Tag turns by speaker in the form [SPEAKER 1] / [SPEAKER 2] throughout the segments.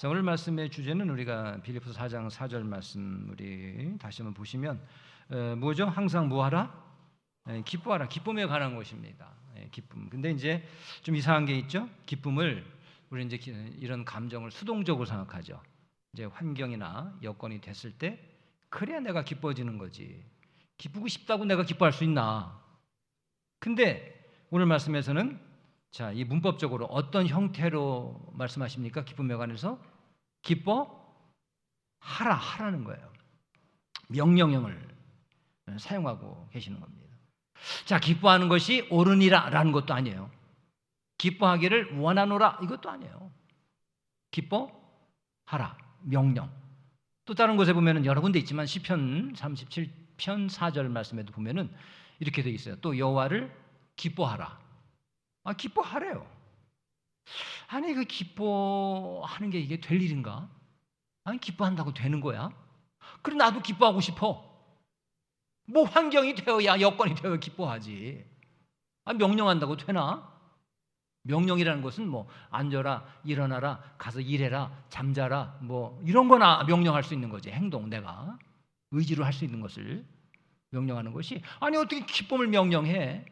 [SPEAKER 1] 자, 오늘 말씀의 주제는 우리가 빌립보서 4장 4절 말씀 우리 다시 한번 보시면 뭐죠? 항상 뭐하라? 기뻐하라. 기쁨에 관한 것입니다. 기쁨. 근데 이제 좀 이상한 게 있죠. 기쁨을 우리 이제 이런 감정을 수동적으로 생각하죠. 이제 환경이나 여건이 됐을 때 그래야 내가 기뻐지는 거지. 기쁘고 싶다고 내가 기뻐할 수 있나? 근데 오늘 말씀에서는 자, 이 문법적으로 어떤 형태로 말씀하십니까? 기쁨에 관해서 하라는 거예요. 명령형을 사용하고 계시는 겁니다. 자, 기뻐하는 것이 옳으니라라는 것도 아니에요. 기뻐하기를 원하노라 이것도 아니에요. 기뻐하라 명령. 또 다른 곳에 보면은 여러 군데 있지만 시편 37편 4절 말씀에도 보면은 이렇게 돼 있어요. 또 여호와를 기뻐하라. 기뻐하래요. 아니 그 기뻐하는 게 이게 될 일인가? 아니 기뻐한다고 되는 거야? 그래 나도 기뻐하고 싶어. 뭐 환경이 되어야 여건이 되어야 기뻐하지. 명령한다고 되나? 명령이라는 것은 뭐 앉아라, 일어나라, 가서 일해라, 잠자라 뭐 이런 거나 명령할 수 있는 거지. 행동 내가 의지로 할 수 있는 것을 명령하는 것이 아니 어떻게 기쁨을 명령해?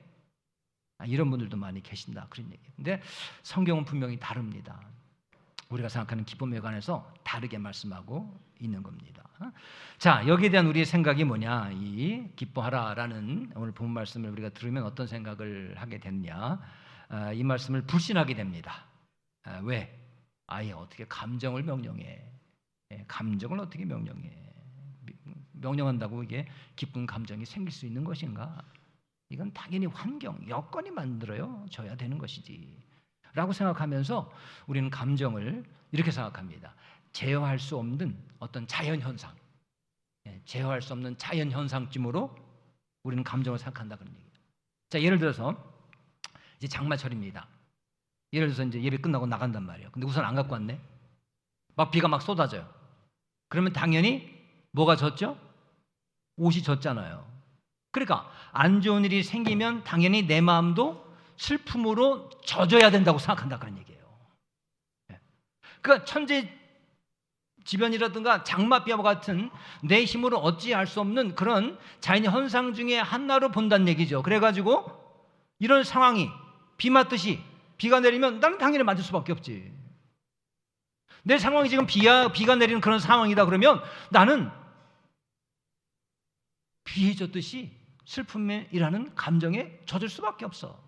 [SPEAKER 1] 이런 분들도 많이 계신다 그런 얘기예요. 근데 성경은 분명히 다릅니다. 우리가 생각하는 기쁨에 관해서 다르게 말씀하고 있는 겁니다. 자, 여기에 대한 우리의 생각이 뭐냐? 이 기뻐하라라는 오늘 본 말씀을 우리가 들으면 어떤 생각을 하게 됐냐? 이 말씀을 불신하게 됩니다. 왜? 아예 어떻게 감정을 명령해? 감정을 어떻게 명령해? 명령한다고 이게 기쁜 감정이 생길 수 있는 것인가? 이건 당연히 환경, 여건이 만들어요. 줘야 되는 것이지. 라고 생각하면서 우리는 감정을 이렇게 생각합니다. 제어할 수 없는 어떤 자연현상, 제어할 수 없는 자연현상쯤으로 우리는 감정을 생각한다 그런 얘기예요. 자, 예를 들어서 이제 장마철입니다. 예를 들어서 이제 예배 끝나고 나간단 말이에요. 근데 우산 안 갖고 왔네. 비가 막 쏟아져요. 그러면 당연히 뭐가 젖죠? 옷이 젖잖아요. 그러니까 안 좋은 일이 생기면 당연히 내 마음도 슬픔으로 젖어야 된다고 생각한다 그런 얘기예요. 그러니까 천재지변이라든가 장마비와 같은 내 힘으로 어찌할 수 없는 그런 자연 현상 중에 하나로 본다는 얘기죠. 그래가지고 이런 상황이 비 맞듯이 비가 내리면 나는 당연히 맞을 수밖에 없지. 내 상황이 지금 비가 내리는 그런 상황이다 그러면 나는 비에 젖듯이 슬픔이라는 감정에 젖을 수밖에 없어.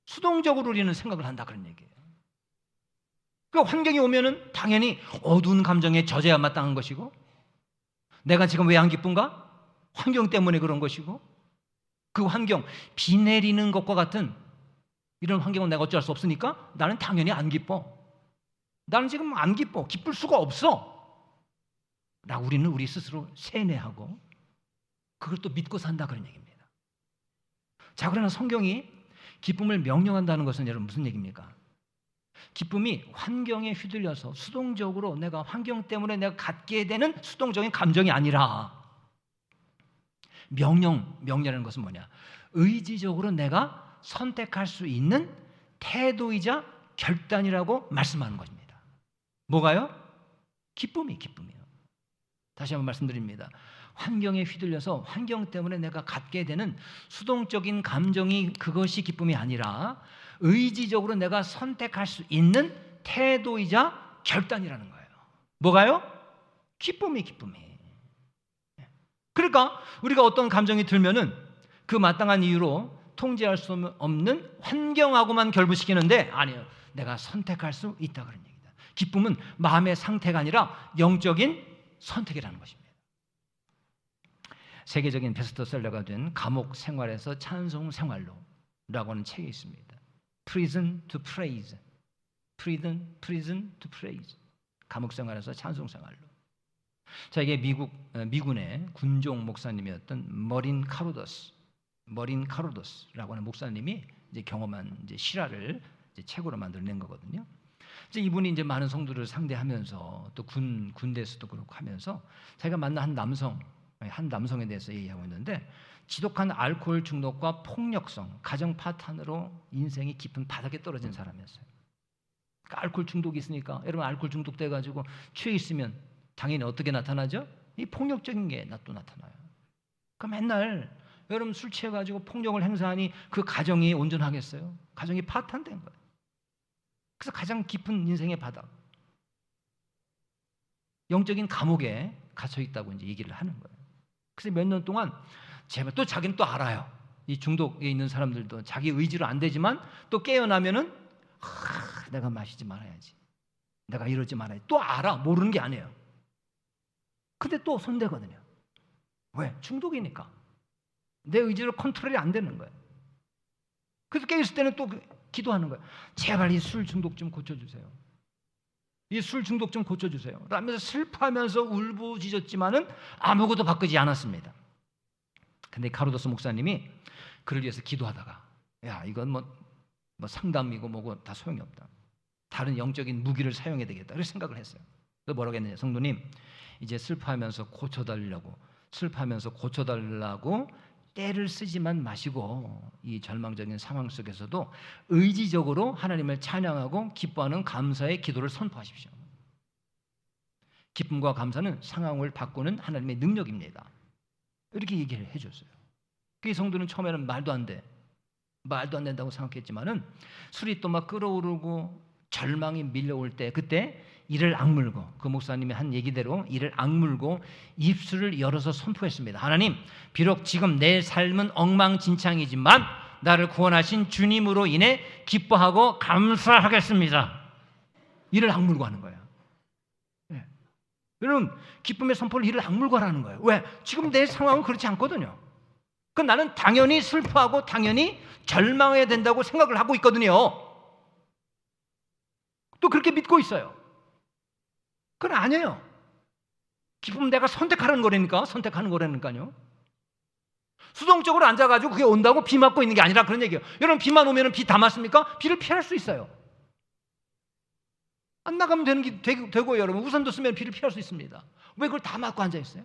[SPEAKER 1] 수동적으로 우리는 생각을 한다 그런 얘기예요. 그 환경이 오면은 당연히 어두운 감정에 젖어야 마땅한 것이고, 내가 지금 왜 안 기쁜가? 환경 때문에 그런 것이고, 그 환경 비 내리는 것과 같은 이런 환경은 내가 어찌할 수 없으니까 나는 당연히 안 기뻐. 나는 지금 안 기뻐. 기쁠 수가 없어. 우리는 우리 스스로 세뇌하고 그걸 또 믿고 산다 그런 얘기입니다. 자, 그러나 성경이 기쁨을 명령한다는 것은 여러분 무슨 얘기입니까? 기쁨이 환경에 휘둘려서 수동적으로 내가 환경 때문에 내가 갖게 되는 수동적인 감정이 아니라 명령이라는 것은 뭐냐? 의지적으로 내가 선택할 수 있는 태도이자 결단이라고 말씀하는 것입니다. 뭐가요? 기쁨이에요. 다시 한번 말씀드립니다. 환경에 휘둘려서 환경 때문에 내가 갖게 되는 수동적인 감정이 그것이 기쁨이 아니라 의지적으로 내가 선택할 수 있는 태도이자 결단이라는 거예요. 뭐가요? 기쁨이. 그러니까 우리가 어떤 감정이 들면은 그 마땅한 이유로 통제할 수 없는 환경하고만 결부시키는데 아니에요. 내가 선택할 수 있다 그런 얘기다. 기쁨은 마음의 상태가 아니라 영적인 선택이라는 것입니다. 세계적인 베스트셀러가 된 감옥 생활에서 찬송 생활로라고 하는 책이 있습니다. Prison to Praise. Prison to Praise. 감옥 생활에서 찬송 생활로. 자, 이게 미군의 군종 목사님이었던 머린 카루더스라고 하는 목사님이 이제 경험한 이제 실화를 이제 책으로 만들어낸 거거든요. 이제 이분이 이제 많은 성도를 상대하면서 또 군대에서도 그렇고 하면서 자기가 만난 한 남성에 대해서 얘기하고 있는데 지독한 알코올 중독과 폭력성, 가정 파탄으로 인생이 깊은 바닥에 떨어진 사람이었어요. 그러니까 알코올 중독이 있으니까 여러분 알코올 중독돼 가지고 취해 있으면 당연히 어떻게 나타나죠? 이 폭력적인 게 또 나타나요. 그 맨날 여러분 술 취해 가지고 폭력을 행사하니 그 가정이 온전하겠어요? 가정이 파탄된 거예요. 그래서 가장 깊은 인생의 바닥, 영적인 감옥에 갇혀 있다고 이제 얘기를 하는 거예요. 그래서 몇 년 동안 제발 또 자기는 또 알아요. 이 중독에 있는 사람들도 자기 의지로 안 되지만 또 깨어나면은 내가 마시지 말아야지, 내가 이러지 말아야지. 또 알아. 모르는 게 아니에요. 근데 또 손대거든요. 왜? 중독이니까. 내 의지로 컨트롤이 안 되는 거예요. 그래서 깨있을 때는 또 기도하는 거예요. 제발 이 술 중독 좀 고쳐주세요. 이 술 중독 좀 고쳐주세요. 라면서 슬퍼하면서 울부짖었지만은 아무것도 바꾸지 않았습니다. 근데 카르도스 목사님이 그를 위해서 기도하다가 야 이건 뭐 상담이고 뭐고 다 소용이 없다. 다른 영적인 무기를 사용해야 되겠다. 그렇게 생각을 했어요. 그래서 뭐라고 했느냐. 성도님 이제 슬퍼하면서 고쳐달라고 때를 쓰지만 마시고 이 절망적인 상황 속에서도 의지적으로 하나님을 찬양하고 기뻐하는 감사의 기도를 선포하십시오. 기쁨과 감사는 상황을 바꾸는 하나님의 능력입니다. 이렇게 얘기를 해줬어요. 그 성도는 처음에는 말도 안 된다고 생각했지만은 술이 또 막 끓어오르고 절망이 밀려올 때 그때 이를 악물고 그 목사님이 한 얘기대로 이를 악물고 입술을 열어서 선포했습니다. 하나님, 비록 지금 내 삶은 엉망진창이지만 나를 구원하신 주님으로 인해 기뻐하고 감사하겠습니다. 이를 악물고 하는 거예요. 네. 여러분, 기쁨의 선포를 이를 악물고 하라는 거예요. 왜? 지금 내 상황은 그렇지 않거든요. 그 나는 당연히 슬퍼하고 당연히 절망해야 된다고 생각을 하고 있거든요. 또 그렇게 믿고 있어요. 그건 아니에요. 기쁨은 내가 선택하는 거라니까요. 수동적으로 앉아가지고 그게 온다고 비 맞고 있는 게 아니라 그런 얘기예요. 여러분 비만 오면 비 다 맞습니까? 비를 피할 수 있어요. 안 나가면 되고 여러분 우산도 쓰면 비를 피할 수 있습니다. 왜 그걸 다 맞고 앉아 있어요?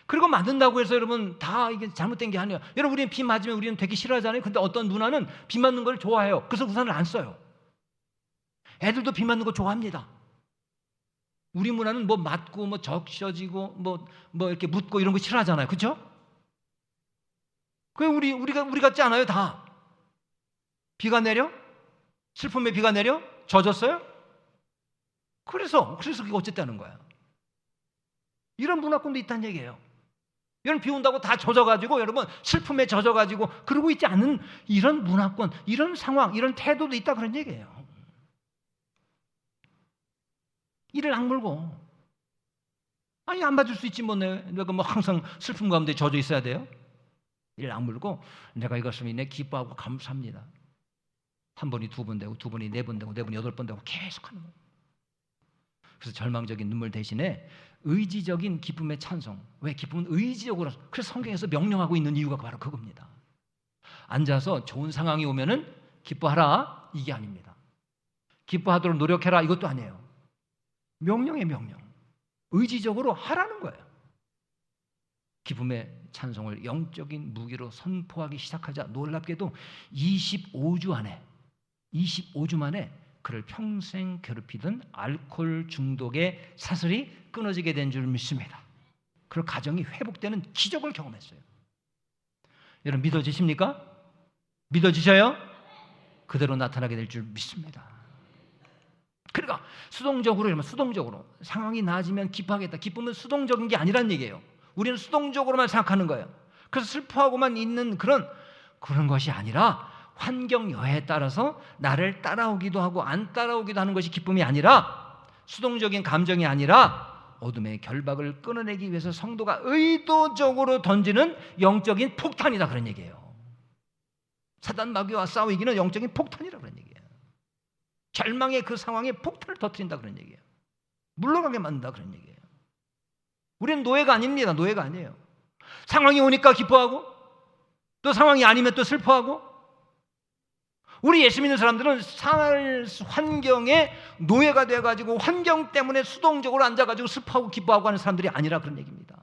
[SPEAKER 1] 그리고 맞는다고 해서 여러분 다 이게 잘못된 게 아니에요. 여러분 우리는 비 맞으면 우리는 되게 싫어하잖아요. 근데 어떤 문화는 비 맞는 걸 좋아해요. 그래서 우산을 안 써요. 애들도 비 맞는 거 좋아합니다. 우리 문화는 뭐 맞고 뭐 적셔지고 뭐 이렇게 묻고 이런 거 싫어하잖아요. 그렇죠? 그 우리 같지 않아요, 다. 비가 내려? 슬픔에 비가 내려? 젖었어요? 그래서 그게 어쨌다는 거야. 이런 문화권도 있다는 얘기예요. 여러분 비 온다고 다 젖어가지고 여러분 슬픔에 젖어가지고 그러고 있지 않은 이런 문화권, 이런 상황, 이런 태도도 있다 그런 얘기예요. 이를 악물고 아니 안 봐줄 수 있지 뭐 내가 뭐 항상 슬픔 가운데 젖어 있어야 돼요? 이를 악물고 내가 이것으로 인해 기뻐하고 감사합니다. 한 번이 두 번 되고 두 번이 네 번 되고 네 번이 여덟 번 되고 계속 하는 거예요. 그래서 절망적인 눈물 대신에 의지적인 기쁨의 찬송. 왜? 기쁨은 의지적으로. 그래서 성경에서 명령하고 있는 이유가 바로 그겁니다. 앉아서 좋은 상황이 오면은 기뻐하라 이게 아닙니다. 기뻐하도록 노력해라 이것도 아니에요. 명령의 명령. 의지적으로 하라는 거예요. 기쁨의 찬송을 영적인 무기로 선포하기 시작하자 놀랍게도 25주 만에 그를 평생 괴롭히던 알코올 중독의 사슬이 끊어지게 된 줄 믿습니다. 그리고 가정이 회복되는 기적을 경험했어요. 여러분 믿어지십니까? 믿어지셔요? 그대로 나타나게 될 줄 믿습니다. 그러니까 수동적으로 상황이 나아지면 기뻐하겠다. 기쁨은 수동적인 게 아니란 얘기예요. 우리는 수동적으로만 생각하는 거예요. 그래서 슬퍼하고만 있는 그런 것이 아니라 환경 여해에 따라서 나를 따라오기도 하고 안 따라오기도 하는 것이 기쁨이 아니라 수동적인 감정이 아니라 어둠의 결박을 끊어내기 위해서 성도가 의도적으로 던지는 영적인 폭탄이다 그런 얘기예요. 사단 마귀와 싸워 이기는 영적인 폭탄이라 그런 얘기예요. 절망의 그 상황에 폭탄을 터뜨린다 그런 얘기예요. 물러가게 만든다 그런 얘기예요. 우리는 노예가 아닙니다. 노예가 아니에요. 상황이 오니까 기뻐하고 또 상황이 아니면 또 슬퍼하고 우리 예수 믿는 사람들은 살 환경에 노예가 돼가지고 환경 때문에 수동적으로 앉아가지고 슬퍼하고 기뻐하고 하는 사람들이 아니라 그런 얘기입니다.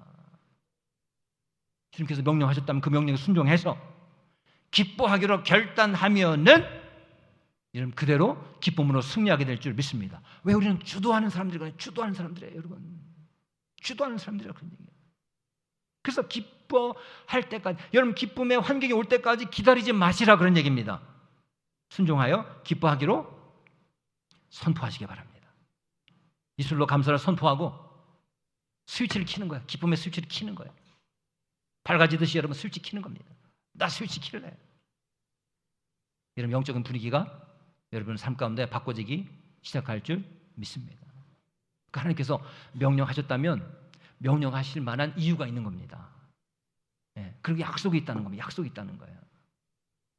[SPEAKER 1] 주님께서 명령하셨다면 그 명령에 순종해서 기뻐하기로 결단하면은 이런 그대로 기쁨으로 승리하게 될 줄 믿습니다. 왜 우리는 주도하는 사람들이거든요. 주도하는 사람들이에요, 여러분. 주도하는 사람들이라 그런 얘기예요. 그래서 기뻐할 때까지, 여러분 기쁨의 환경이 올 때까지 기다리지 마시라 그런 얘기입니다. 순종하여 기뻐하기로 선포하시기 바랍니다. 입술로 감사를 선포하고 스위치를 켜는 거예요. 기쁨의 스위치를 켜는 거예요. 밝아지듯이 여러분 스위치 켜는 겁니다. 나 스위치 킬래. 이런 영적인 분위기가 여러분 삶 가운데 바꿔지기 시작할 줄 믿습니다. 그러니까 하나님께서 명령하셨다면 명령하실 만한 이유가 있는 겁니다. 그리고 약속이 있다는 겁니다. 약속이 있다는 거예요.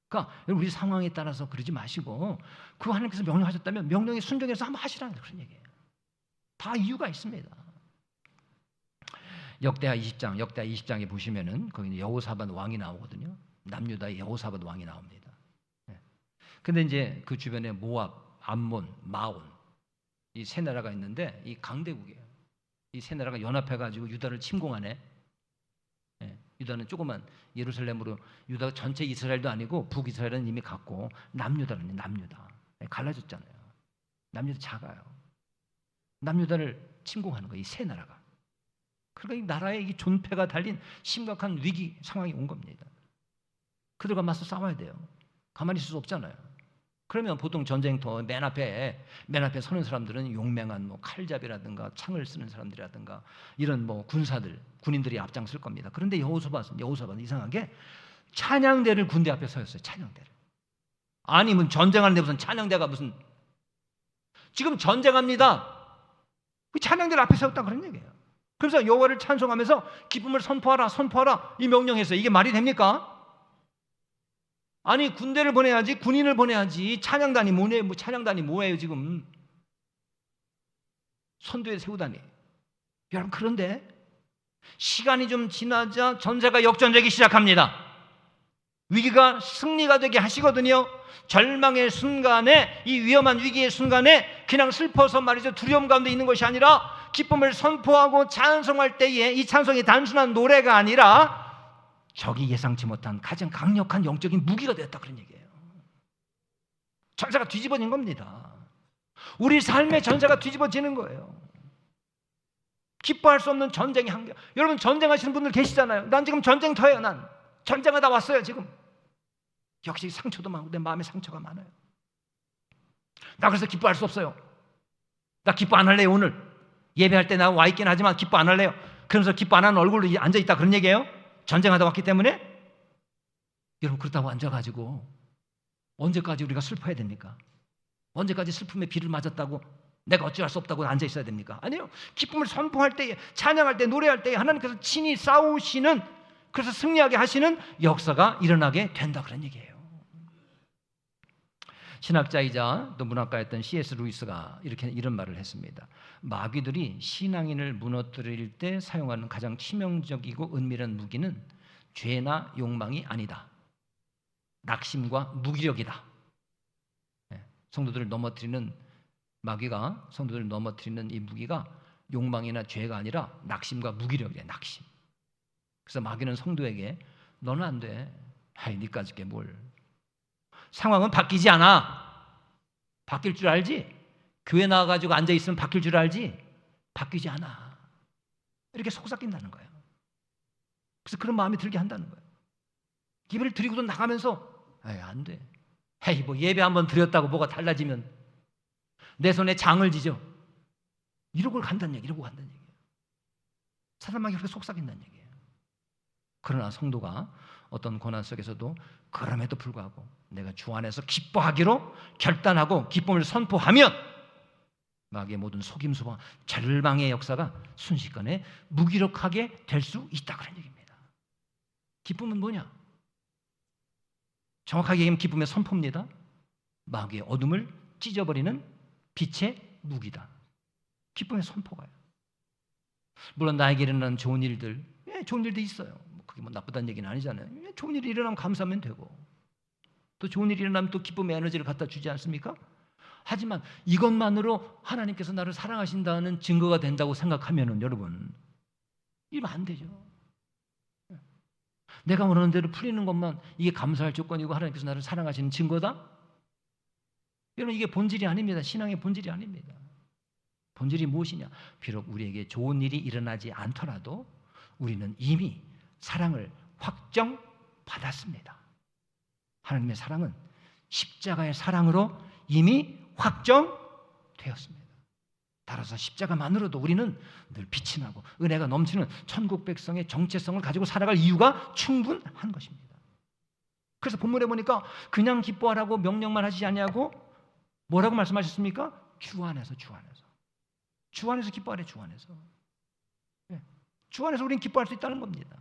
[SPEAKER 1] 그러니까 우리 상황에 따라서 그러지 마시고 그 하나님께서 명령하셨다면 명령에 순종해서 한번 하시라는 그런 얘기예요. 다 이유가 있습니다. 역대하 20장에 보시면은 거기 여호사밧 왕이 나오거든요. 남유다의 여호사밧 왕이 나옵니다. 근데 이제 그 주변에 모압, 암몬, 마온 이 세 나라가 있는데 이 강대국이에요. 이 세 나라가 연합해가지고 유다를 침공하네. 유다는 조그만 예루살렘으로 유다 전체 이스라엘도 아니고 북이스라엘은 이미 갔고 남유다는 남유다 갈라졌잖아요. 남유다 작아요. 남유다를 침공하는 거예요. 이 세 나라가. 그러니까 이 나라에 이 존폐가 달린 심각한 위기 상황이 온 겁니다. 그들과 맞서 싸워야 돼요. 가만히 있을 수 없잖아요. 그러면 보통 전쟁터 맨 앞에 서는 사람들은 용맹한 뭐 칼잡이라든가 창을 쓰는 사람들이라든가 이런 뭐 군인들이 앞장설 겁니다. 그런데 여호사밧은 이상하게 찬양대를 군대 앞에 서였어요. 찬양대를. 아니 뭐 전쟁하는데 무슨 찬양대가 무슨 지금 전쟁합니다. 그 찬양대를 앞에 세웠다 그런 얘기예요. 그래서 여호와를 찬송하면서 기쁨을 선포하라 이 명령했어요. 이게 말이 됩니까? 아니 군대를 보내야지 군인을 보내야지 찬양단이 뭐네요? 찬양단이 뭐예요 지금? 선두에 세우다니. 여러분 그런데 시간이 좀 지나자 전세가 역전되기 시작합니다. 위기가 승리가 되게 하시거든요. 절망의 순간에 이 위험한 위기의 순간에 그냥 슬퍼서 말이죠 두려움 가운데 있는 것이 아니라 기쁨을 선포하고 찬송할 때에 이 찬송이 단순한 노래가 아니라 적이 예상치 못한 가장 강력한 영적인 무기가 되었다 그런 얘기예요. 전세가 뒤집어진 겁니다. 우리 삶의 전세가 뒤집어지는 거예요. 기뻐할 수 없는 전쟁의 환경. 여러분 전쟁하시는 분들 계시잖아요. 난 지금 전쟁터예요. 난 전쟁하다 왔어요 지금. 역시 상처도 많고 내 마음에 상처가 많아요. 나 그래서 기뻐할 수 없어요. 나 기뻐 안 할래요. 오늘 예배할 때 나 와 있긴 하지만 기뻐 안 할래요. 그러면서 기뻐 안 하는 얼굴로 앉아있다 그런 얘기예요. 전쟁하다 왔기 때문에. 여러분 그렇다고 앉아가지고 언제까지 우리가 슬퍼해야 됩니까? 언제까지 슬픔의 비를 맞았다고 내가 어찌할 수 없다고 앉아있어야 됩니까? 아니요. 기쁨을 선포할 때에 찬양할 때 노래할 때에 하나님께서 친히 싸우시는 그래서 승리하게 하시는 역사가 일어나게 된다 그런 얘기예요. 신학자이자 또 문학가였던 C.S. 루이스가 이런 말을 했습니다. 마귀들이 신앙인을 무너뜨릴 때 사용하는 가장 치명적이고 은밀한 무기는 죄나 욕망이 아니다. 낙심과 무기력이다. 성도들을 넘어뜨리는 마귀가 성도들을 넘어뜨리는 이 무기가 욕망이나 죄가 아니라 낙심과 무기력이에요. 낙심. 그래서 마귀는 성도에게 너는 안 돼. 아이 니까지 게 뭘. 상황은 바뀌지 않아. 바뀔 줄 알지? 교회 나와가지고 앉아있으면 바뀔 줄 알지? 바뀌지 않아. 이렇게 속삭인다는 거예요. 그래서 그런 마음이 들게 한다는 거예요. 예배를 드리고도 나가면서 안 돼. 헤이 뭐 예배 한번 드렸다고 뭐가 달라지면 내 손에 장을 지죠. 이러고 간다는 얘기예요. 사단마귀가 그렇게 속삭인다는 얘기예요. 그러나 성도가 어떤 고난 속에서도 그럼에도 불구하고 내가 주 안에서 기뻐하기로 결단하고 기쁨을 선포하면 마귀의 모든 속임수와 절망의 역사가 순식간에 무기력하게 될 수 있다 그런 얘기입니다. 기쁨은 뭐냐? 정확하게 얘기하면 기쁨의 선포입니다. 마귀의 어둠을 찢어버리는 빛의 무기다. 기쁨의 선포가요. 물론 나에게 일어나는 좋은 일들, 좋은 일도 있어요. 그게 뭐 나쁘다는 얘기는 아니잖아요. 좋은 일이 일어나면 감사하면 되고 또 좋은 일이 일어나면 또 기쁨의 에너지를 갖다 주지 않습니까? 하지만 이것만으로 하나님께서 나를 사랑하신다는 증거가 된다고 생각하면은 여러분 이러면 안 되죠. 내가 원하는 대로 풀리는 것만 이게 감사할 조건이고 하나님께서 나를 사랑하시는 증거다? 여러분, 이게 본질이 아닙니다. 신앙의 본질이 아닙니다. 본질이 무엇이냐? 비록 우리에게 좋은 일이 일어나지 않더라도 우리는 이미 사랑을 확정받았습니다. 하나님의 사랑은 십자가의 사랑으로 이미 확정되었습니다. 따라서 십자가만으로도 우리는 늘 빛이 나고 은혜가 넘치는 천국 백성의 정체성을 가지고 살아갈 이유가 충분한 것입니다. 그래서 본문에 보니까 그냥 기뻐하라고 명령만 하시지 아니하고 뭐라고 말씀하셨습니까? 주 안에서 기뻐하래. 주 안에서. 주 안에서 우리는 기뻐할 수 있다는 겁니다.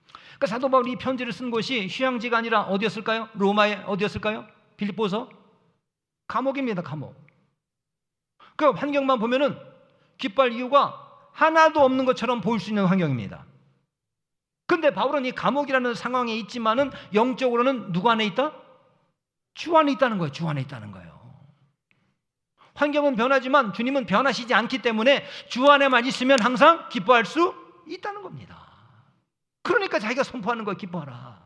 [SPEAKER 1] 그러니까 사도 바울이 이 편지를 쓴 곳이 휴양지가 아니라 어디였을까요? 로마의 어디였을까요? 빌립보서? 감옥입니다. 감옥. 그 환경만 보면은 기뻐할 이유가 하나도 없는 것처럼 보일 수 있는 환경입니다. 근데 바울은 이 감옥이라는 상황에 있지만은 영적으로는 누구 안에 있다? 주 안에 있다는 거예요. 주 안에 있다는 거예요. 환경은 변하지만 주님은 변하시지 않기 때문에 주 안에만 있으면 항상 기뻐할 수 있다는 겁니다. 그러니까 자기가 선포하는 거예요. 기뻐하라.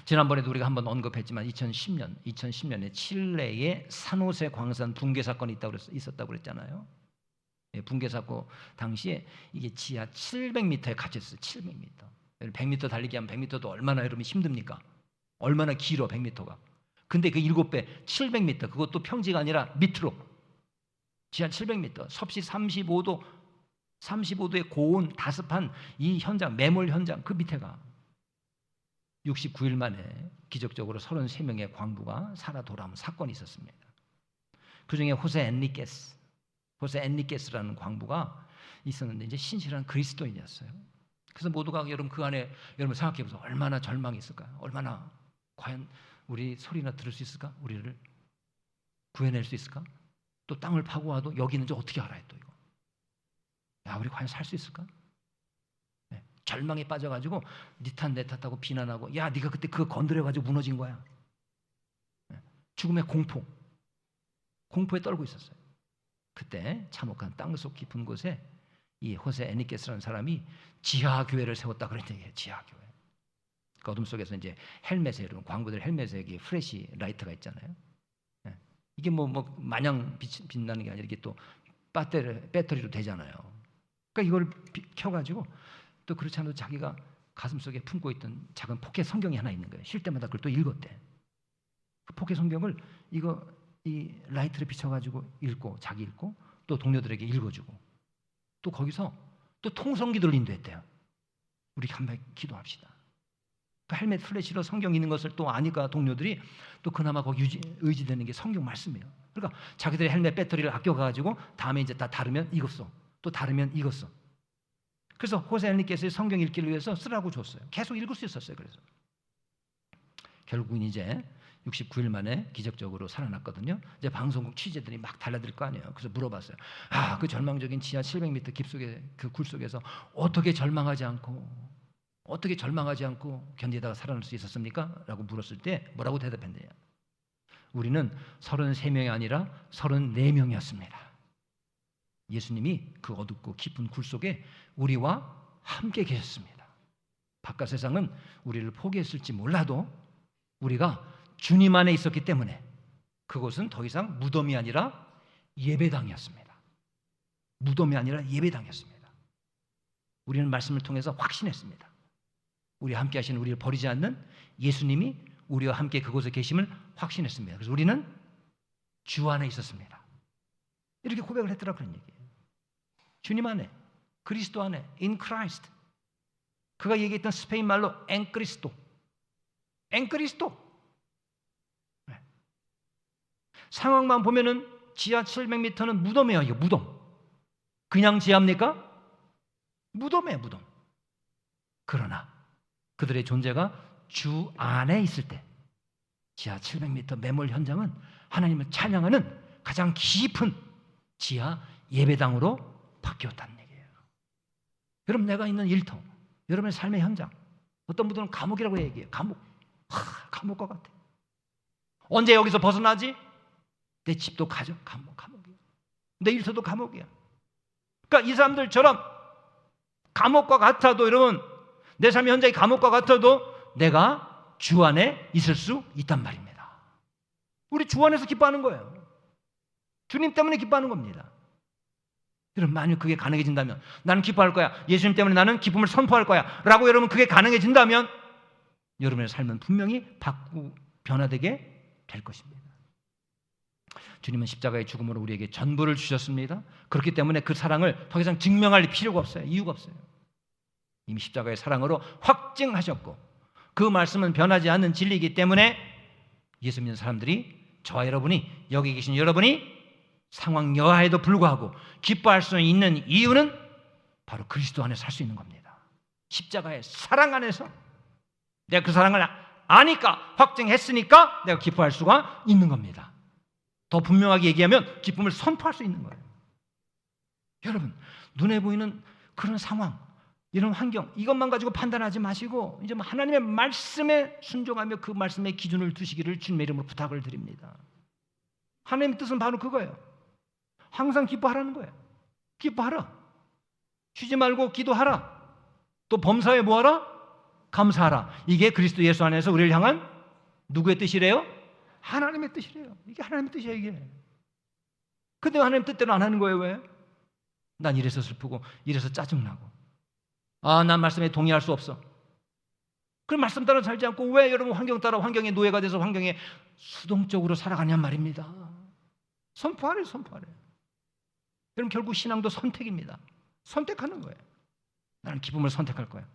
[SPEAKER 1] 지난번에도 우리가 한번 언급했지만 2010년에 칠레의 산호세 광산 붕괴 사건이 있었다고 그랬잖아요. 붕괴 사건 당시에 이게 지하 700m에 갇혔어요. 700m. 100m 달리기 하면 100m도 얼마나 여러분이 힘듭니까? 얼마나 길어 100m가. 근데 그 7배 700m, 그것도 평지가 아니라 밑으로 지하 700m, 섭씨 35도의 고온 다습한 이 현장, 매몰 현장, 그 밑에가 69일 만에 기적적으로 33명의 광부가 살아 돌아온 사건이 있었습니다. 그중에 호세 엔리케스라는 광부가 있었는데 이제 신실한 그리스도인이었어요. 그래서 모두가 여러분 그 안에 여러분 생각해 보세요. 얼마나 절망이 있을까요? 얼마나 과연 우리 소리나 들을 수 있을까? 우리를 구해낼 수 있을까? 또 땅을 파고 와도 여기 있는지 어떻게 알아요? 또 이거. 야, 우리 과연 살 수 있을까? 네. 절망에 빠져가지고 니 탓 내 탓하고 비난하고 야 네가 그때 그거 건드려가지고 무너진 거야. 네. 죽음의 공포에 떨고 있었어요. 그때 참혹한 땅속 깊은 곳에 이 호세 에니케스라는 사람이 지하교회를 세웠다 그런 얘기예요. 지하교회. 그 어둠 속에서 이제 헬멧에 여러분 광부들 헬멧에 이게 프레시 라이트가 있잖아요. 네. 이게 뭐 마냥 빛나는 게 아니라 이게 또 배터리로 되잖아요. 그러니까 이걸 켜가지고 또 그렇지 않아도 자기가 가슴 속에 품고 있던 작은 포켓 성경이 하나 있는 거예요. 쉴 때마다 그걸 또 읽었대. 그 포켓 성경을 이 라이트를 비춰가지고 자기 읽고 또 동료들에게 읽어주고 또 거기서 또 통성기도를 인도했대요. 우리 한번 기도합시다. 그 헬멧 플래시로 성경 읽는 것을 또 아니까 동료들이 또 그나마 거기 의지되는 게 성경 말씀이에요. 그러니까 자기들의 헬멧 배터리를 아껴가지고 다음에 이제 다 다르면 이것써 또 다르면 이것써. 그래서 호세 엔리케스의 성경 읽기를 위해서 쓰라고 줬어요. 계속 읽을 수 있었어요. 그래서 결국은 이제 69일 만에 기적적으로 살아났거든요. 이제 방송국 취재들이 막 달라들 거 아니에요. 그래서 물어봤어요. 그 절망적인 지하 700m 깊숙의 그 굴 속에서 어떻게 절망하지 않고 견디다가 살아날 수 있었습니까? 라고 물었을 때 뭐라고 대답했느냐? 우리는 33명이 아니라 34명이었습니다. 예수님이 그 어둡고 깊은 굴 속에 우리와 함께 계셨습니다. 바깥 세상은 우리를 포기했을지 몰라도 우리가 주님 안에 있었기 때문에 그곳은 더 이상 무덤이 아니라 예배당이었습니다. 무덤이 아니라 예배당이었습니다. 우리는 말씀을 통해서 확신했습니다. 우리와 함께 하시는 우리를 버리지 않는 예수님이 우리와 함께 그곳에 계심을 확신했습니다. 그래서 우리는 주 안에 있었습니다. 이렇게 고백을 했더라 그런 얘기예요. 주님 안에, 그리스도 안에, in Christ. 그가 얘기했던 스페인 말로 엔크리스토. 네. 상황만 보면은 지하 700m는 무덤이에요. 이거 무덤. 그냥 지하입니까? 무덤이에요, 무덤. 그러나 그들의 존재가 주 안에 있을 때 지하 700m 매몰 현장은 하나님을 찬양하는 가장 깊은 지하 예배당으로 바뀌었다는 얘기예요. 여러분, 내가 있는 일터, 여러분의 삶의 현장, 어떤 분들은 감옥이라고 얘기해요. 감옥과 같아. 언제 여기서 벗어나지? 내 집도 감옥이야. 내 일터도 감옥이야. 그러니까 이 사람들처럼 감옥과 같아도 여러분, 내 삶의 현장이 감옥과 같아도 내가 주 안에 있을 수 있단 말입니다. 우리 주 안에서 기뻐하는 거예요. 주님 때문에 기뻐하는 겁니다. 여러분, 만약 그게 가능해진다면, 나는 기뻐할 거야, 예수님 때문에 나는 기쁨을 선포할 거야 라고 여러분 그게 가능해진다면 여러분의 삶은 분명히 변화되게 될 것입니다. 주님은 십자가의 죽음으로 우리에게 전부를 주셨습니다. 그렇기 때문에 그 사랑을 더 이상 증명할 필요가 없어요. 이유가 없어요. 이미 십자가의 사랑으로 확증하셨고, 그 말씀은 변하지 않는 진리이기 때문에 예수 믿는 사람들이, 저와 여러분이, 여기 계신 여러분이 상황 여하에도 불구하고 기뻐할 수 있는 이유는 바로 그리스도 안에 살 수 있는 겁니다. 십자가의 사랑 안에서 내가 그 사랑을 아니까, 확증했으니까 내가 기뻐할 수가 있는 겁니다. 더 분명하게 얘기하면 기쁨을 선포할 수 있는 거예요. 여러분, 눈에 보이는 그런 상황, 이런 환경, 이것만 가지고 판단하지 마시고 이제 하나님의 말씀에 순종하며 그 말씀의 기준을 두시기를 주님의 이름으로 부탁을 드립니다. 하나님의 뜻은 바로 그거예요. 항상 기뻐하라는 거예요. 기뻐하라. 쉬지 말고 기도하라. 또 범사에 뭐하라? 감사하라. 이게 그리스도 예수 안에서 우리를 향한 누구의 뜻이래요? 하나님의 뜻이래요. 이게 하나님의 뜻이에요, 이게. 근데 하나님 뜻대로 안 하는 거예요. 왜? 난 이래서 슬프고 이래서 짜증나고, 난 말씀에 동의할 수 없어. 그 말씀 따라 살지 않고 왜 여러분 환경 따라 환경의 노예가 돼서 환경에 수동적으로 살아가냔 말입니다. 선포하래요, 선포하래요. 여러분, 결국 신앙도 선택입니다. 선택하는 거예요. 나는 기쁨을 선택할 거야.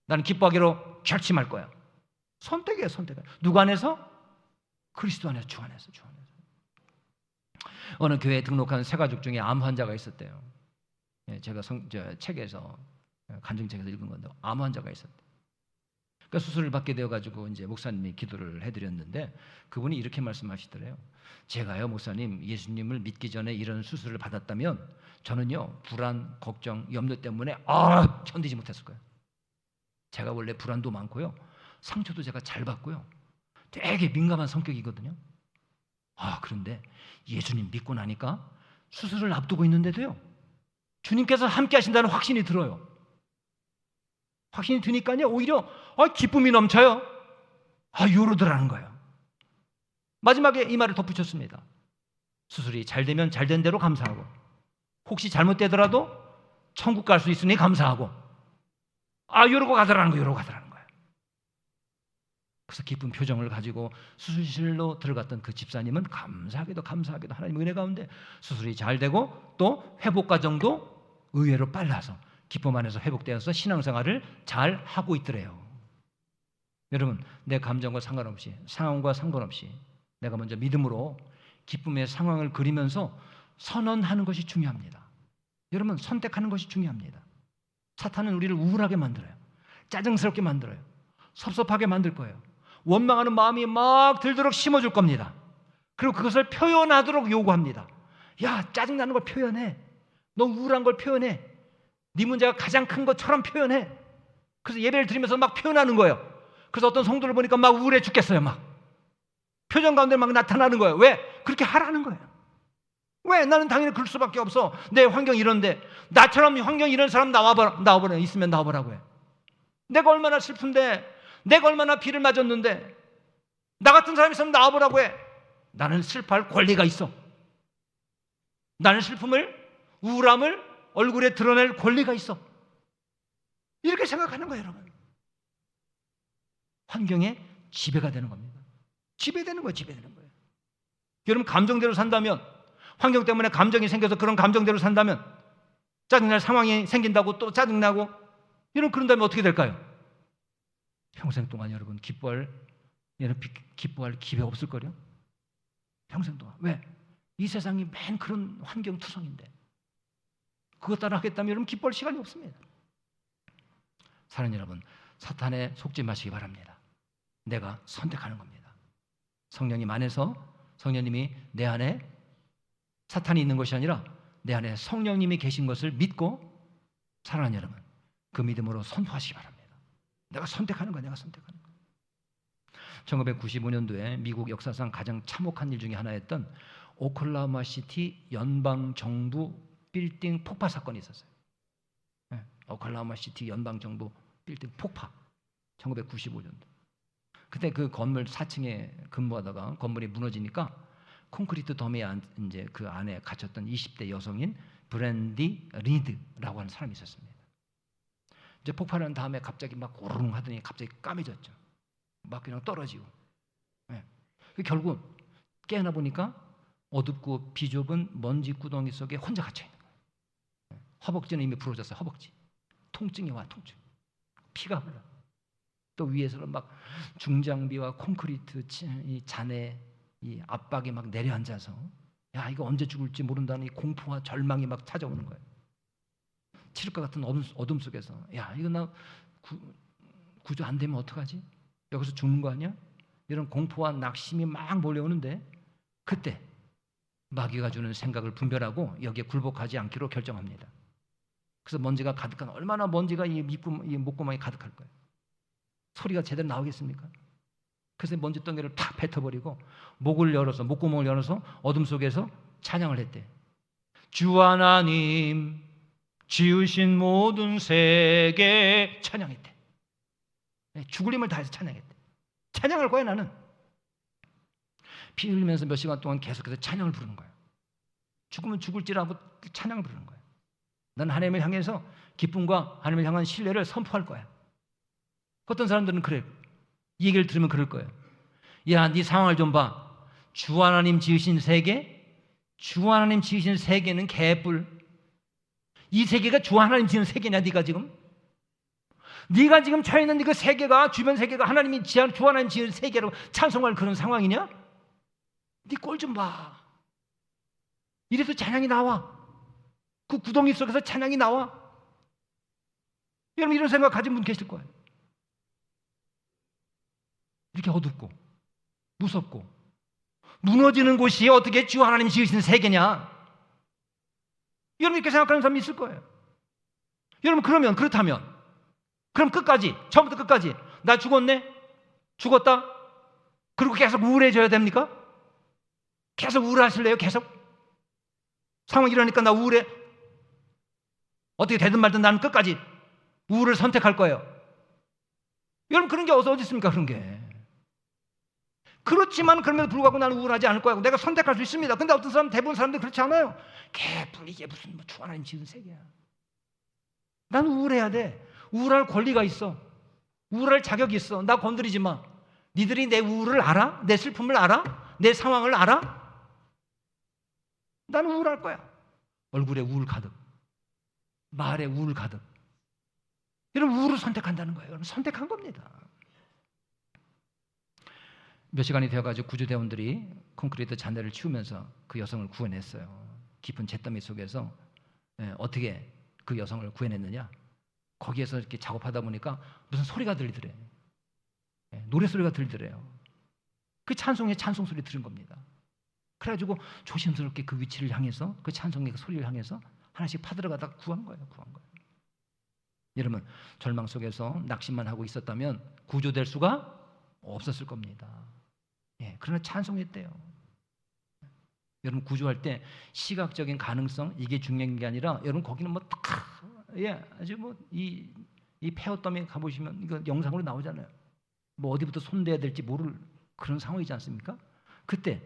[SPEAKER 1] 나는 기뻐하기로 결심할 거야. 선택이에요, 선택. 누구 안에서? 그리스도 안에서, 주 안에서, 주 안에서. 어느 교회에 등록한 세 가족 중에 암 환자가 있었대요. 제가 책에서, 간증책에서 읽은 건데, 암 환자가 있었대요. 그러니까 수술을 받게 되어가지고 이제 목사님이 기도를 해드렸는데 그분이 이렇게 말씀하시더래요. 제가요, 목사님, 예수님을 믿기 전에 이런 수술을 받았다면 저는요, 불안, 걱정, 염려 때문에 견디지 못했을 거예요. 제가 원래 불안도 많고요, 상처도 제가 잘 받고요, 되게 민감한 성격이거든요. 그런데 예수님 믿고 나니까 수술을 앞두고 있는데도요, 주님께서 함께 하신다는 확신이 들어요. 확신이 드니까요, 오히려 기쁨이 넘쳐요. 요러더라는 거예요. 마지막에 이 말을 덧붙였습니다. 수술이 잘 되면 잘 된 대로 감사하고, 혹시 잘못되더라도 천국 갈 수 있으니 감사하고, 요러고 가더라는 거예요. 요러고 가더라는 거예요. 그래서 기쁜 표정을 가지고 수술실로 들어갔던 그 집사님은 감사하게도 하나님 은혜 가운데 수술이 잘 되고 또 회복 과정도 의외로 빨라서 기쁨 안에서 회복되어서 신앙생활을 잘 하고 있더래요. 여러분, 내 감정과 상관없이, 상황과 상관없이 내가 먼저 믿음으로 기쁨의 상황을 그리면서 선언하는 것이 중요합니다. 여러분, 선택하는 것이 중요합니다. 사탄은 우리를 우울하게 만들어요. 짜증스럽게 만들어요. 섭섭하게 만들 거예요. 원망하는 마음이 막 들도록 심어줄 겁니다. 그리고 그것을 표현하도록 요구합니다. 야, 짜증나는 걸 표현해. 너 우울한 걸 표현해. 네 문제가 가장 큰 것처럼 표현해. 그래서 예배를 드리면서 막 표현하는 거예요. 그래서 어떤 성도를 보니까 막 우울해 죽겠어요. 막 표정 가운데 막 나타나는 거예요. 왜? 그렇게 하라는 거예요. 왜? 나는 당연히 그럴 수밖에 없어. 내 환경이 이런데. 나처럼 환경이 이런 사람 나와보라. 있으면 나와보라고 해. 내가 얼마나 슬픈데, 내가 얼마나 비를 맞았는데, 나 같은 사람이 있으면 나와보라고 해. 나는 슬퍼할 권리가 있어. 나는 슬픔을, 우울함을 얼굴에 드러낼 권리가 있어. 이렇게 생각하는 거예요, 여러분. 환경에 지배가 되는 겁니다. 지배되는 거예요, 지배되는 거예요. 여러분, 감정대로 산다면, 환경 때문에 감정이 생겨서 그런 감정대로 산다면, 짜증날 상황이 생긴다고 또 짜증나고, 그런다면 어떻게 될까요? 평생 동안 여러분 기뻐할 기회 없을 거요. 평생 동안. 왜? 이 세상이 맨 그런 환경 투성인데 그것 따라 하겠다면 여러분 기뻐할 시간이 없습니다. 사랑하는 여러분, 사탄에 속지 마시기 바랍니다. 내가 선택하는 겁니다. 성령님 안에서, 성령님이 내 안에 사탄이 있는 것이 아니라 내 안에 성령님이 계신 것을 믿고, 사랑하는 여러분, 그 믿음으로 선포하시기 바랍니다. 내가 선택하는 거야. 내가 선택하는 거야. 1995년도에 미국 역사상 가장 참혹한 일 중에 하나였던 오클라호마 시티 연방정부 빌딩 폭파 사건이 있었어요. 오클라호마 시티 연방정부 빌딩 폭파, 1995년도. 그때 그 건물 4층에 근무하다가 건물이 무너지니까 콘크리트 덤에 이제 그 안에 갇혔던 20대 여성인 브랜디 리드라고 하는 사람이 있었습니다. 이제 폭발한 다음에 갑자기 막 오르릉 하더니 갑자기 까매졌죠. 막 그냥 떨어지고. 네. 결국 깨어나 보니까 어둡고 비좁은 먼지 구덩이 속에 혼자 갇혀 있는 거예요. 허벅지는 이미 부러졌어요. 허벅지. 통증이 와, 통증. 피가 흘러. 또 위에서는 막 중장비와 콘크리트 이 잔해 이 압박이 막 내려앉아서 야 이거 언제 죽을지 모른다는 이 공포와 절망이 막 찾아오는 거예요. 칠흑과 같은 어둠 속에서 야 이거 나 구조 안 되면 어떡하지? 여기서 죽는 거 아니야? 이런 공포와 낙심이 막 몰려오는데 그때 마귀가 주는 생각을 분별하고 여기에 굴복하지 않기로 결정합니다. 그래서 먼지가 가득한 얼마나 먼지가 이 목구멍에 가득할 거예요. 소리가 제대로 나오겠습니까? 그래서 먼지 덩이를 탁 뱉어버리고 목구멍을 열어서 어둠 속에서 찬양을 했대. 주 하나님 지으신 모든 세계 찬양했대. 죽을 힘을 다해서 찬양했대. 찬양할 거야 나는. 피 흘리면서 몇 시간 동안 계속해서 찬양을 부르는 거야. 죽으면 죽을지라고 찬양을 부르는 거야. 난 하나님을 향해서 기쁨과 하나님을 향한 신뢰를 선포할 거야. 어떤 사람들은 그래. 이 얘기를 들으면 그럴 거예요. 야, 네 상황을 좀 봐. 주 하나님 지으신 세계? 주 하나님 지으신 세계는 개뿔. 이 세계가 주 하나님 지은 세계냐 네가 지금? 네가 지금 처해 있는 그 세계가 주변 세계가 하나님이 주 하나님 지은 세계로 찬송할 그런 상황이냐? 네 꼴 좀 봐. 이래서 찬양이 나와. 그 구덩이 속에서 찬양이 나와. 여러분 이런 생각 가진 분 계실 거예요. 이렇게 어둡고 무섭고 무너지는 곳이 어떻게 주 하나님 지으신 세계냐? 여러분 이렇게 생각하는 사람이 있을 거예요. 여러분 그렇다면 그럼 끝까지 처음부터 끝까지 나 죽었네? 죽었다? 그리고 계속 우울해져야 됩니까? 계속 우울하실래요? 계속? 상황이 이러니까 나 우울해. 어떻게 되든 말든 나는 끝까지 우울을 선택할 거예요. 여러분 그런 게 어디 있습니까? 그런 게. 그렇지만 그럼에도 불구하고 나는 우울하지 않을 거야. 내가 선택할 수 있습니다. 근데 어떤 사람, 대부분 사람들 그렇지 않아요. 개뿔 이게 무슨 주 하나님 지은 세계야. 난 우울해야 돼. 우울할 권리가 있어. 우울할 자격이 있어. 나 건드리지 마. 니들이 내 우울을 알아? 내 슬픔을 알아? 내 상황을 알아? 나는 우울할 거야. 얼굴에 우울 가득. 말에 우울 가득. 이런 우울을 선택한다는 거예요. 여러분 선택한 겁니다. 몇 시간이 되어가지고 구조대원들이 콘크리트 잔해를 치우면서 그 여성을 구해냈어요. 깊은 잿더미 속에서 어떻게 그 여성을 구해냈느냐? 거기에서 이렇게 작업하다 보니까 무슨 소리가 들리더래. 노래 소리가 들리더래요. 그 찬송의 찬송 소리 들은 겁니다. 그래가지고 조심스럽게 그 위치를 향해서 그 찬송의 그 소리를 향해서 하나씩 파들어가다가 구한 거예요. 여러분 절망 속에서 낙심만 하고 있었다면 구조될 수가 없었을 겁니다. 그러나 찬송했대요. 여러분 구조할 때 시각적인 가능성 이게 중요한 게 아니라 여러분 거기는 뭐 아주 뭐 이 폐허더미에 가보시면 이거 영상으로 나오잖아요. 뭐 어디부터 손대야 될지 모를 그런 상황이지 않습니까? 그때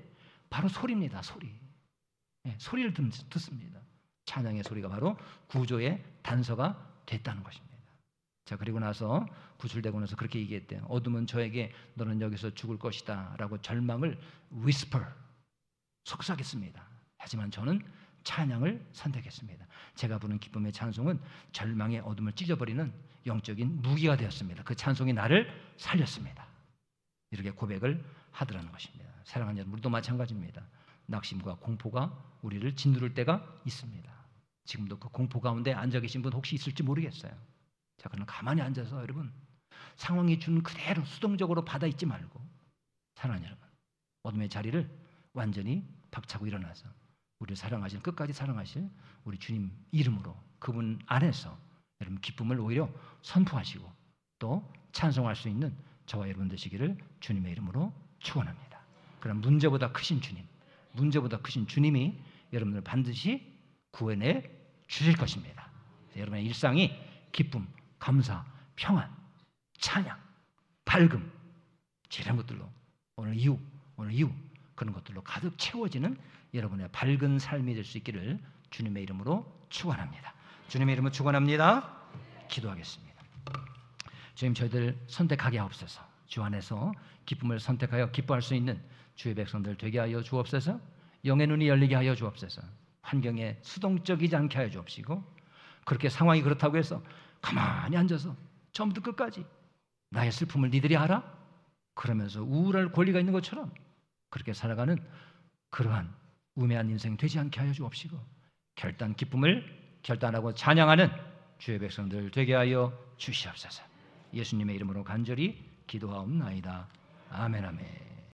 [SPEAKER 1] 바로 소리입니다. 소리를 듣습니다. 찬양의 소리가 바로 구조의 단서가 됐다는 것입니다. 자 그리고 나서 구출되고 나서 그렇게 얘기했대요. 어둠은 저에게 너는 여기서 죽을 것이다 라고 절망을 whisper 속삭였습니다. 하지만 저는 찬양을 선택했습니다. 제가 부른 기쁨의 찬송은 절망의 어둠을 찢어버리는 영적인 무기가 되었습니다. 그 찬송이 나를 살렸습니다. 이렇게 고백을 하더라는 것입니다. 사랑하는 여러분 우리도 마찬가지입니다. 낙심과 공포가 우리를 짓누를 때가 있습니다. 지금도 그 공포 가운데 앉아 계신 분 혹시 있을지 모르겠어요. 자, 그럼 가만히 앉아서 여러분 상황이 준 그대로 수동적으로 받아 있지 말고 사랑하는 여러분 어둠의 자리를 완전히 박차고 일어나서 우리를 사랑하실 끝까지 사랑하실 우리 주님 이름으로 그분 안에서 여러분 기쁨을 오히려 선포하시고 또 찬송할 수 있는 저와 여러분 되시기를 주님의 이름으로 축원합니다. 그럼 문제보다 크신 주님이 여러분을 반드시 구원해 주실 것입니다. 여러분의 일상이 기쁨, 감사, 평안, 찬양, 밝음, 이런 것들로 오늘 이후 그런 것들로 가득 채워지는 여러분의 밝은 삶이 될 수 있기를 주님의 이름으로 축원합니다. 주님의 이름으로 축원합니다. 기도하겠습니다. 주님, 저희들 선택하게 하옵소서. 주 안에서 기쁨을 선택하여 기뻐할 수 있는 주의 백성들 되게 하여 주옵소서. 영의 눈이 열리게 하여 주옵소서. 환경에 수동적이지 않게 하여 주옵시고, 그렇게 상황이 그렇다고 해서 가만히 앉아서 처음부터 끝까지 나의 슬픔을 니들이 알아? 그러면서 우울할 권리가 있는 것처럼 그렇게 살아가는 그러한 우매한 인생 되지 않게 하여 주옵시고, 결단 기쁨을 결단하고 찬양하는 주의 백성들 되게 하여 주시옵소서. 예수님의 이름으로 간절히 기도하옵나이다. 아멘, 아멘.